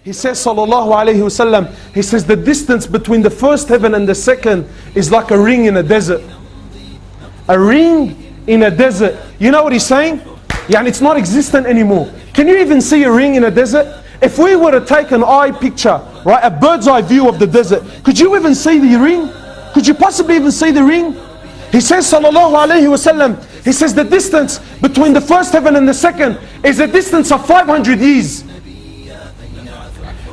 He says, sallallahu alayhi wasallam, he says the distance between the first heaven and the second is like a ring in a desert. A ring in a desert. You know what he's saying? Yani it's not existent anymore. Can you even see a ring in a desert? If we were to take an eye picture, right, a bird's eye view of the desert, could you even see the ring? Could you possibly even see the ring? He says, sallallahu alayhi wasallam, he says the distance between the first heaven and the second is a distance of 500 years.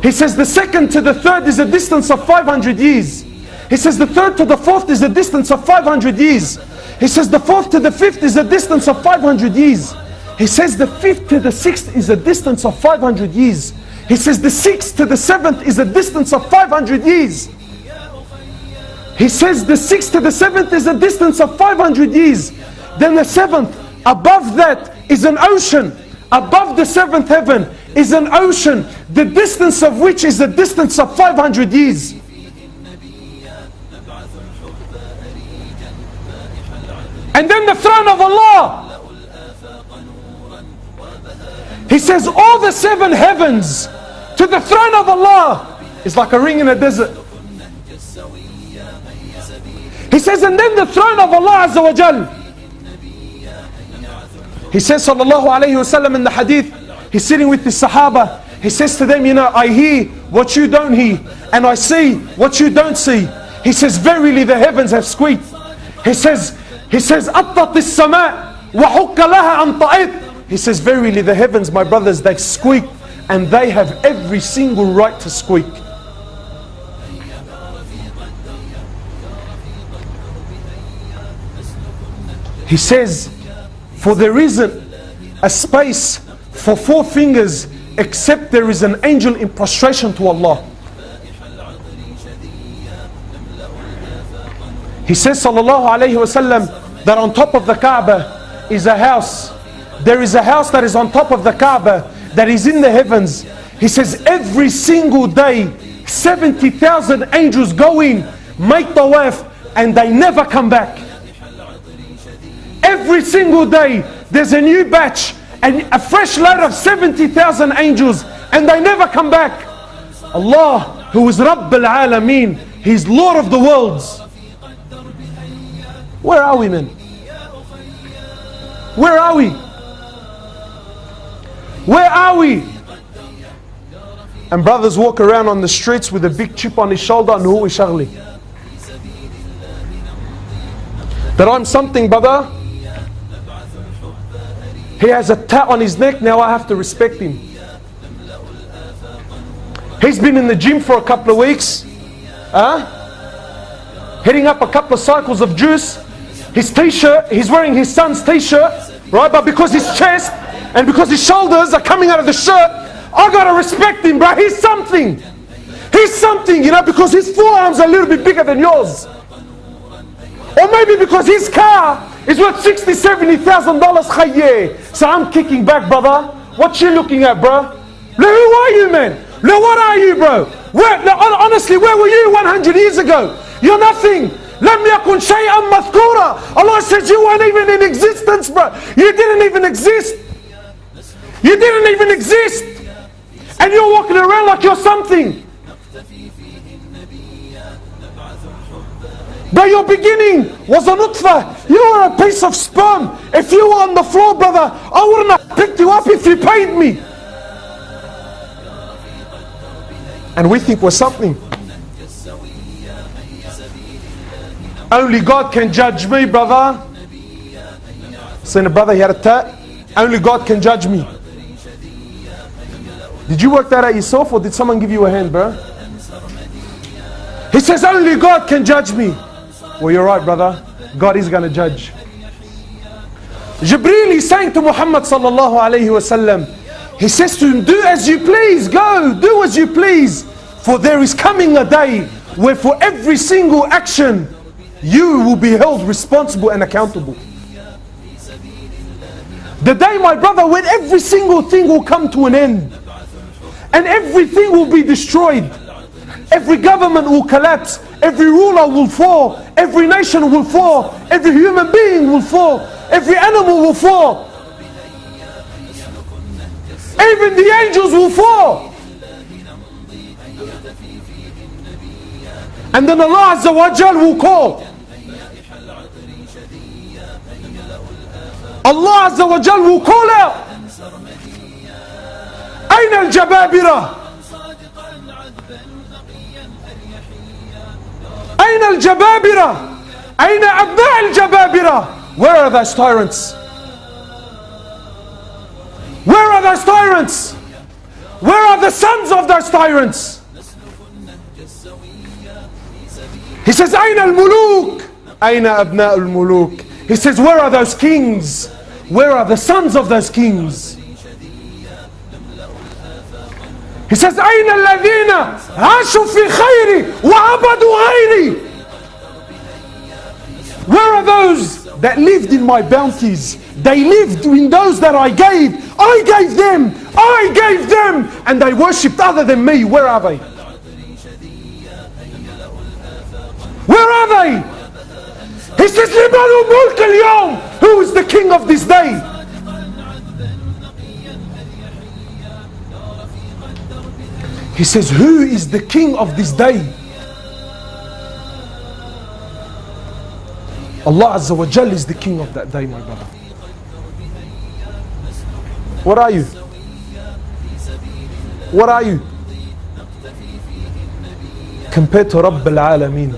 He says the second to the third is a distance of 500 years. He says the third to the fourth is a distance of 500 years. He says the fourth to the fifth is a distance of 500 years. He says the fifth to the sixth is a distance of 500 years. He says the sixth to the seventh is a distance of 500 years. He says the sixth to the seventh is a distance of 500 years. Then the seventh, above that is an ocean. Above the seventh heaven is an ocean, the distance of which is a distance of 500 years. And then the throne of Allah. He says all the seven heavens to the throne of Allah is like a ring in a desert. He says, and then the throne of Allah Azza wa Jal. He says, sallallahu alayhi wasallam, in the hadith, he's sitting with the Sahaba. He says to them, you know, I hear what you don't hear, and I see what you don't see. He says, verily the heavens have squeaked. He says, أَطَّتِ السَّمَاء وَحُكَّ لَهَا أَن طَئِتْ. He says, verily the heavens, my brothers, they've squeaked, and they have every single right to squeak. He says, for there isn't a space for four fingers except there is an angel in prostration to Allah. He says, sallallahu alayhi wasallam, that on top of the Kaaba is a house. There is a house that is on top of the Kaaba that is in the heavens. He says every single day 70,000 angels go in, make tawaf, and they never come back. Every single day there's a new batch and a fresh load of 70,000 angels, and they never come back. Allah, who is Rabb al-Alameen, He's Lord of the worlds. Where are we, men? Where are we? Where are we? And brothers walk around on the streets with a big chip on his shoulder, and who is Shagli? That I'm something, brother. He has a tat on his neck, now I have to respect him. He's been in the gym for a couple of weeks, hitting up a couple of cycles of juice. His t-shirt, he's wearing his son's t-shirt, right? But because his chest and because his shoulders are coming out of the shirt, I gotta respect him, bro. He's something. He's something, you know, because his forearms are a little bit bigger than yours. Or maybe because his car is worth $60,000-$70,000, khayyeh. So I'm kicking back, brother. What you looking at, bro? Who are you, man? What are you, bro? Honestly, where were you 100 years ago? You're nothing. لَمْ يَكُنْ شَيْئًا مَذْكُورًا. Allah says you weren't even in existence, bro. You didn't even exist. You didn't even exist. And you're walking around like you're something. But your beginning was a nutfa. You were a piece of sperm. If you were on the floor, brother, I wouldn't have picked you up if you paid me. And we think we're something. Only God can judge me, brother. Saying a brother, he had a tat. Only God can judge me. Did you work that out yourself, or did someone give you a hand, bro? He says only God can judge me. Well, you're right, brother. God is going to judge. Jibreel is saying to Muhammad sallallahu alayhi wasallam, he says to him, do as you please, go, do as you please. For there is coming a day where for every single action, you will be held responsible and accountable. The day, my brother, when every single thing will come to an end. And everything will be destroyed. Every government will collapse. Every ruler will fall. Every nation will fall. Every human being will fall. Every animal will fall. Even the angels will fall. And then Allah Azza wa Jal will call. Allah Azza wa Jal will call out. أين الجبابرة؟ أين الجبابرة؟ أين أبناء الجبابرة? Where are those tyrants? Where are those tyrants? Where are the sons of those tyrants? He says, أين الملوك? أين أبناء الملوك? He says, where are those kings? Where are the sons of those kings? He says, أين الذين عاشوا في خيري وعبدوا غيري? Where are those that lived in my bounties? They lived in those that I gave. I gave them. I gave them. And they worshipped other than me. Where are they? Where are they? He says, لمن ملك اليوم? Who is the king of this day? He says, who is the king of this day? Allah Azza wa Jal is the king of that day, my brother. What are you? What are you? Compared to Rabb al-Alameen.